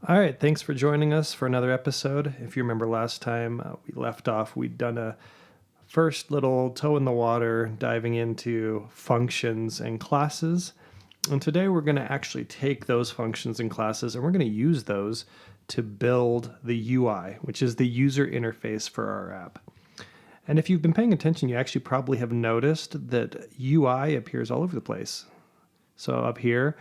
All right, thanks for joining us for another episode. If you remember last time we left off, we'd done a first little toe in the water diving into functions and classes. And today we're going to actually take those functions and classes and we're going to use those to build the UI, which is the user interface for our app. And if you've been paying attention, you actually probably have noticed that UI appears all over the place. So up here,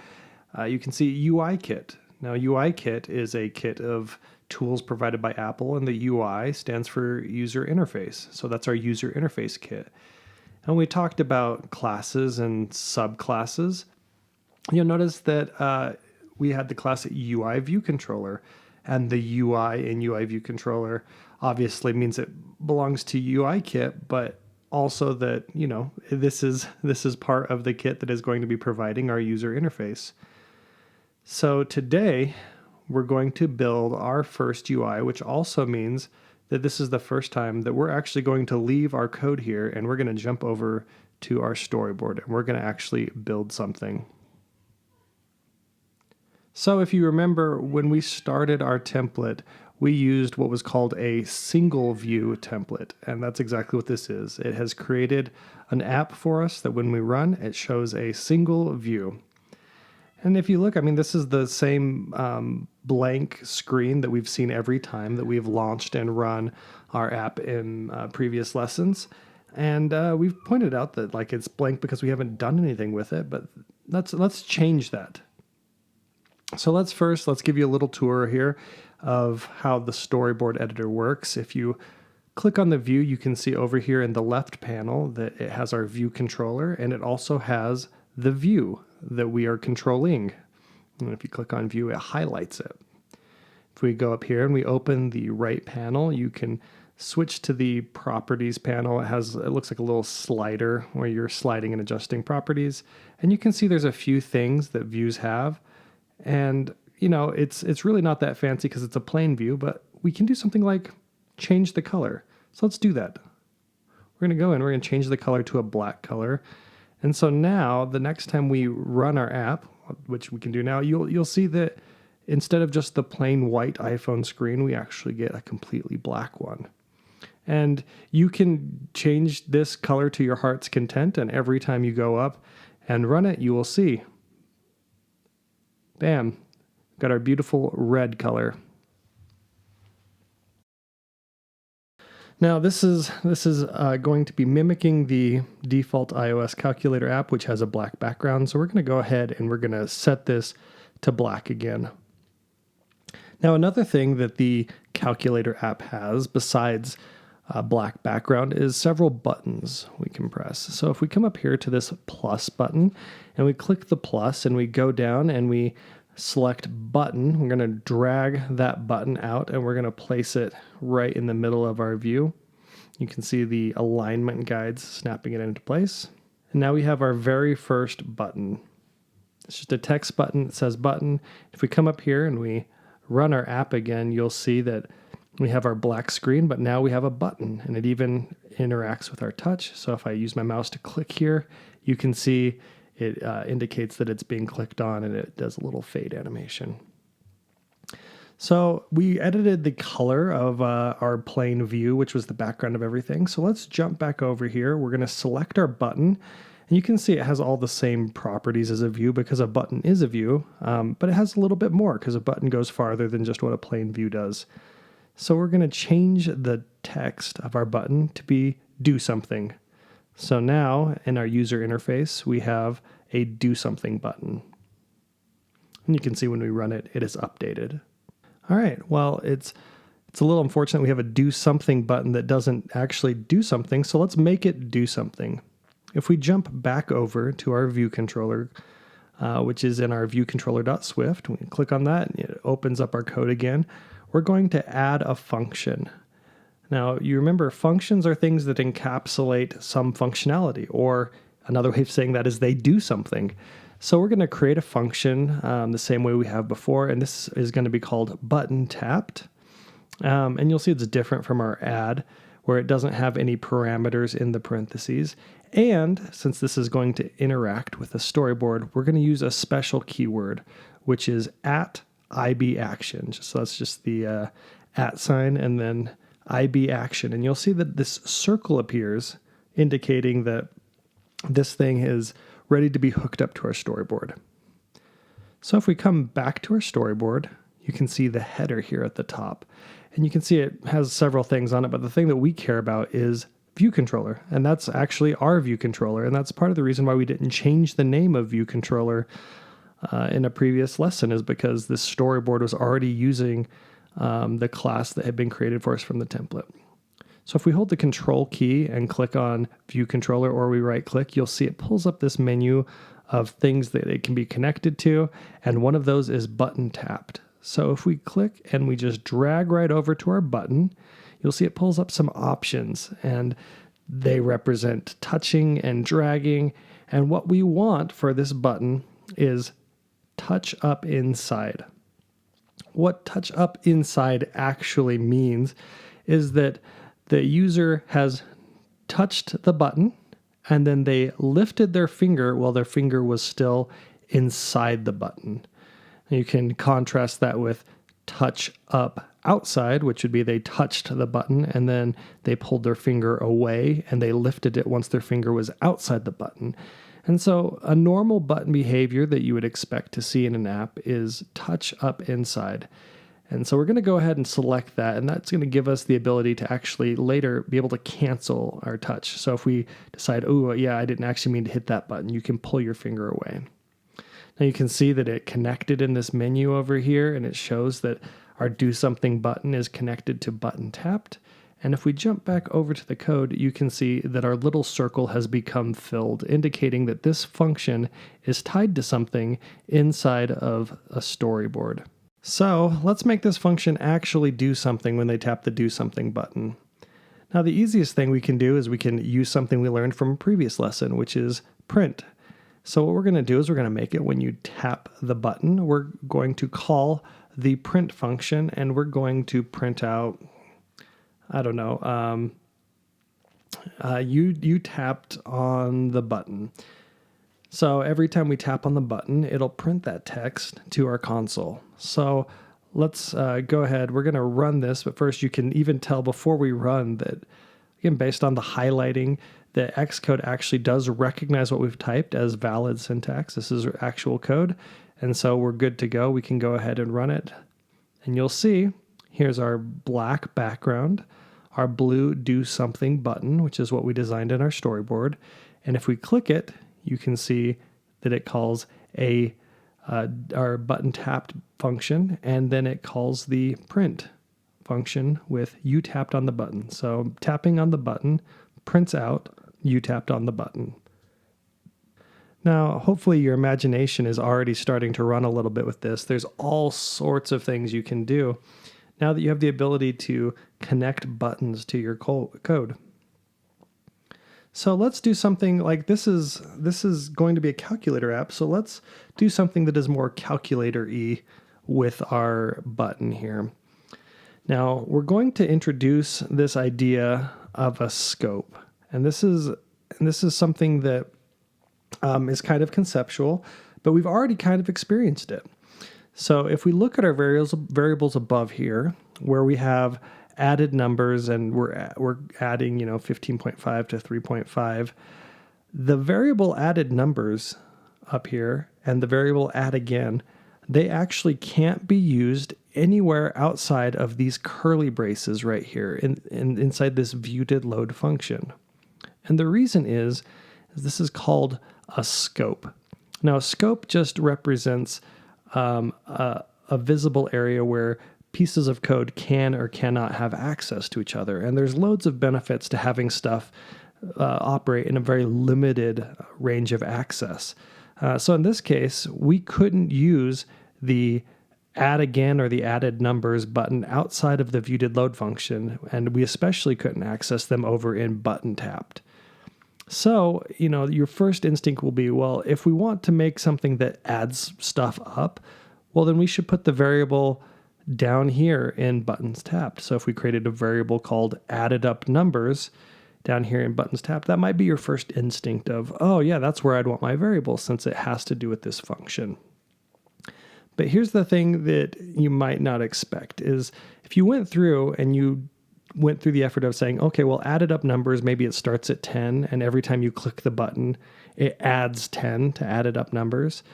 you can see UI Kit. Now, UI Kit is a kit of tools provided by Apple, and the UI stands for user interface. So that's our user interface kit. And we talked about classes and subclasses. You'll notice that we had the class UI View Controller, and the UI in UI View Controller obviously means it belongs to UI Kit, but also that, this is part of the kit that is going to be providing our user interface. So today we're going to build our first UI, which also means that this is the first time that we're actually going to leave our code here and we're going to jump over to our storyboard and we're going to actually build something. So if you remember, when we started our template, we used what was called a single view template, and that's exactly what this is. It has created an app for us that when we run, it shows a single view. And if you look, this is the same blank screen that we've seen every time that we've launched and run our app in previous lessons. And we've pointed out that it's blank because we haven't done anything with it, but let's change that. So let's give you a little tour here of how the Storyboard Editor works. If you click on the view, you can see over here in the left panel that it has our view controller, and it also has the view that we are controlling. And if you click on view, it highlights it. If we go up here and we open the right panel, you can switch to the properties panel. It looks like a little slider where you're sliding and adjusting properties. And you can see there's a few things that views have. And, it's really not that fancy because it's a plain view, but we can do something like change the color. So let's do that. We're going to go in, we're going to change the color to a black color. And so now, the next time we run our app, which we can do now, you'll see that instead of just the plain white iPhone screen, we actually get a completely black one. And you can change this color to your heart's content, and every time you go up and run it, you will see, bam, got our beautiful red color. Now, this is going to be mimicking the default iOS calculator app, which has a black background. So we're going to go ahead and we're going to set this to black again. Now, another thing that the calculator app has, besides a black background, is several buttons we can press. So if we come up here to this plus button and we click the plus and we go down and we select button, we're going to drag that button out and we're going to place it right in the middle of our view. You can see the alignment guides snapping it into place. And now we have our very first button. It's just a text button that says button. If we come up here and we run our app again, you'll see that we have our black screen, but now we have a button and it even interacts with our touch. So if I use my mouse to click here, you can see it indicates that it's being clicked on and it does a little fade animation. So we edited the color of our plain view, which was the background of everything. So let's jump back over here. We're going to select our button. And you can see it has all the same properties as a view because a button is a view, but it has a little bit more because a button goes farther than just what a plain view does. So we're going to change the text of our button to be do something. So now in our user interface, we have a do something button. And you can see when we run it, it is updated. All right, well, it's a little unfortunate we have a do something button that doesn't actually do something, so let's make it do something. If we jump back over to our view controller, which is in our viewcontroller.swift, we click on that, and it opens up our code again. We're going to add a function. Now, you remember functions are things that encapsulate some functionality, or another way of saying that is they do something. So we're going to create a function the same way we have before, and this is going to be called button tapped. And you'll see it's different from our add, where it doesn't have any parameters in the parentheses. And since this is going to interact with the storyboard, we're going to use a special keyword, which is IB action. So that's just the at sign and then IB action. And you'll see that this circle appears indicating that this thing is ready to be hooked up to our storyboard. So if we come back to our storyboard, you can see the header here at the top. And you can see it has several things on it, but the thing that we care about is view controller. And that's actually our view controller. And that's part of the reason why we didn't change the name of view controller in a previous lesson, is because this storyboard was already using the class that had been created for us from the template. So if we hold the control key and click on view controller, or we right click, you'll see it pulls up this menu of things that it can be connected to. And one of those is button tapped. So if we click and we just drag right over to our button, you'll see it pulls up some options, and they represent touching and dragging. And what we want for this button is touch up inside. What touch up inside actually means is that the user has touched the button and then they lifted their finger while their finger was still inside the button. You can contrast that with touch up outside, which would be they touched the button and then they pulled their finger away and they lifted it once their finger was outside the button. And so a normal button behavior that you would expect to see in an app is touch up inside. And so we're going to go ahead and select that, and that's going to give us the ability to actually later be able to cancel our touch. So if we decide, oh yeah, I didn't actually mean to hit that button, you can pull your finger away. Now you can see that it connected in this menu over here, and it shows that our do something button is connected to button tapped. And if we jump back over to the code, you can see that our little circle has become filled, indicating that this function is tied to something inside of a storyboard. So let's make this function actually do something when they tap the do something button. Now the easiest thing we can do is we can use something we learned from a previous lesson, which is print. So what we're going to do is we're going to make it when you tap the button, we're going to call the print function, and we're going to print out, I don't know, you tapped on the button. So every time we tap on the button, it'll print that text to our console. So let's go ahead. We're going to run this, but first you can even tell before we run that, again, based on the highlighting, that Xcode actually does recognize what we've typed as valid syntax. This is actual code, and so we're good to go. We can go ahead and run it. And you'll see, here's our black background, our blue do something button, which is what we designed in our storyboard. And if we click it, you can see that it calls our button tapped function, and then it calls the print function with you tapped on the button. So tapping on the button prints out you tapped on the button. Now, hopefully your imagination is already starting to run a little bit with this. There's all sorts of things you can do now that you have the ability to connect buttons to your code. So let's do something like this is going to be a calculator app. So let's do something that is more calculator-y with our button here. Now we're going to introduce this idea of a scope. And this is something that is kind of conceptual, but we've already kind of experienced it. So if we look at our variables above here, where we have added numbers and we're adding 15.5 to 3.5, the variable added numbers up here and the variable add again, they actually can't be used anywhere outside of these curly braces right here inside this viewDidLoad function. And the reason is this is called a scope. Now a scope just represents a visible area where pieces of code can or cannot have access to each other. And there's loads of benefits to having stuff operate in a very limited range of access. So in this case, we couldn't use the add again or the added numbers button outside of the viewDidLoad function, and we especially couldn't access them over in button tapped. So, your first instinct will be, well, if we want to make something that adds stuff up, well, then we should put the variable down here in buttons tapped. So if we created a variable called added up numbers down here in buttons tapped, that might be your first instinct of, oh yeah, that's where I'd want my variable since it has to do with this function. But here's the thing that you might not expect is if you went through and you went through the effort of saying, okay, well, added up numbers, maybe it starts at 10, and every time you click the button, it adds 10 to added up numbers.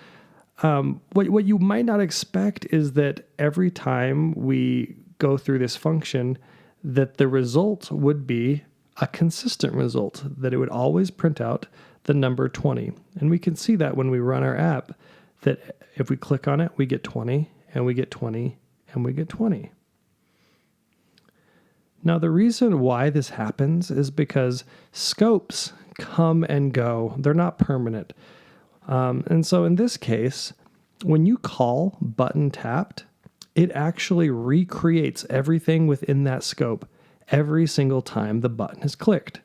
What you might not expect is that every time we go through this function, that the result would be a consistent result, that it would always print out the number 20. And we can see that when we run our app, that if we click on it, we get 20, and we get 20, and we get 20. Now, the reason why this happens is because scopes come and go. They're not permanent. And so in this case, when you call button tapped, it actually recreates everything within that scope every single time the button is clicked.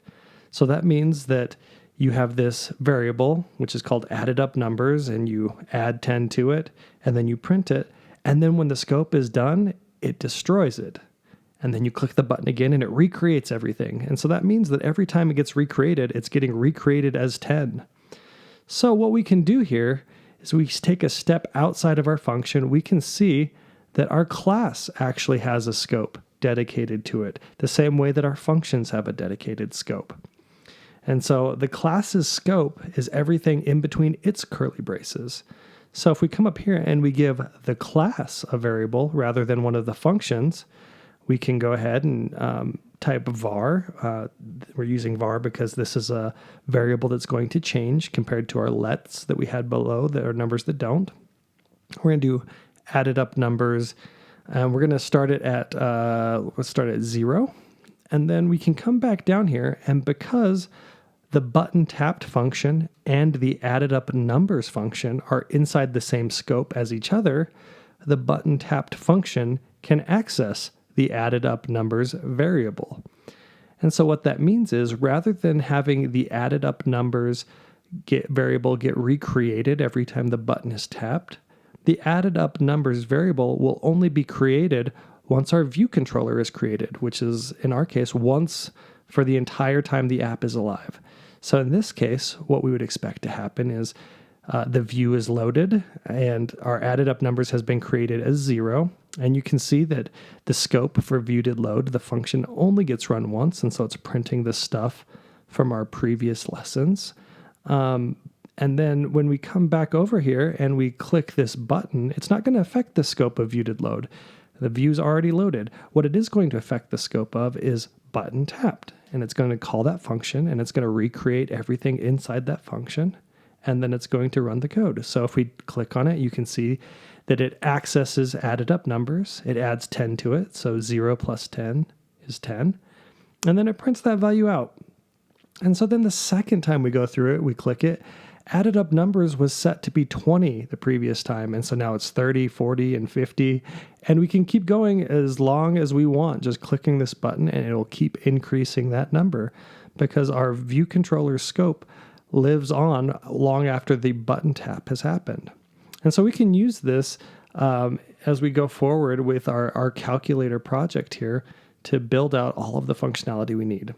So that means that you have this variable, which is called added up numbers, and you add 10 to it, and then you print it. And then when the scope is done, it destroys it. And then you click the button again and it recreates everything. And so that means that every time it gets recreated, it's getting recreated as 10. So what we can do here is we take a step outside of our function. We can see that our class actually has a scope dedicated to it, the same way that our functions have a dedicated scope. And so the class's scope is everything in between its curly braces. So if we come up here and we give the class a variable rather than one of the functions, we can go ahead and type var. We're using var because this is a variable that's going to change compared to our lets that we had below that are numbers that don't. We're going to do added up numbers, and we're going to start it at, let's start at 0. And then we can come back down here, and because the button tapped function and the added up numbers function are inside the same scope as each other, the button tapped function can access the added up numbers variable. And so what that means is rather than having the added up numbers variable get recreated every time the button is tapped, the added up numbers variable will only be created once our view controller is created, which is in our case once for the entire time the app is alive. So in this case, what we would expect to happen is the view is loaded and our added up numbers has been created as 0. And you can see that the scope for view did load, the function only gets run once. And so it's printing the stuff from our previous lessons. And then when we come back over here and we click this button, it's not going to affect the scope of view did load. The view's already loaded. What it is going to affect the scope of is button tapped. And it's going to call that function and it's going to recreate everything inside that function. And then it's going to run the code. So if we click on it, you can see that it accesses added up numbers. It adds 10 to it. So 0 plus 10 is 10. And then it prints that value out. And so then the second time we go through it, we click it, added up numbers was set to be 20 the previous time. And so now it's 30, 40, and 50. And we can keep going as long as we want, just clicking this button, and it'll keep increasing that number because our view controller scope lives on long after the button tap has happened. And so we can use this as we go forward with our calculator project here to build out all of the functionality we need.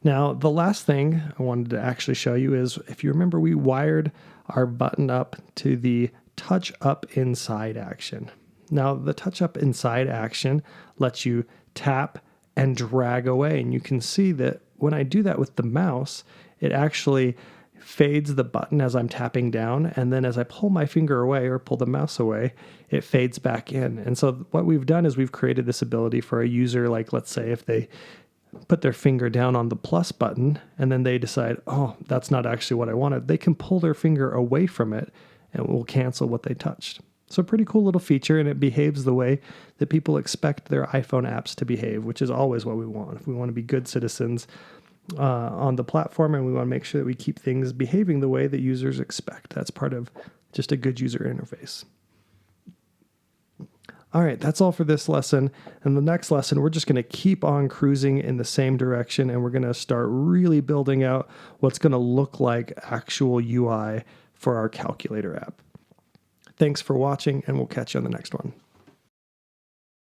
Now, the last thing I wanted to actually show you is, if you remember, we wired our button up to the touch up inside action. Now, the touch up inside action lets you tap and drag away. And you can see that when I do that with the mouse, it actually fades the button as I'm tapping down. And then as I pull my finger away or pull the mouse away, it fades back in. And so what we've done is we've created this ability for a user, like let's say if they put their finger down on the plus button and then they decide, oh, that's not actually what I wanted, they can pull their finger away from it and it will cancel what they touched. So pretty cool little feature, and it behaves the way that people expect their iPhone apps to behave, which is always what we want. If we want to be good citizens on the platform, and we want to make sure that we keep things behaving the way that users expect. That's part of just a good user interface. All right, that's all for this lesson. And the next lesson, we're just going to keep on cruising in the same direction, and we're going to start really building out what's going to look like actual UI for our calculator app. Thanks for watching, and we'll catch you on the next one.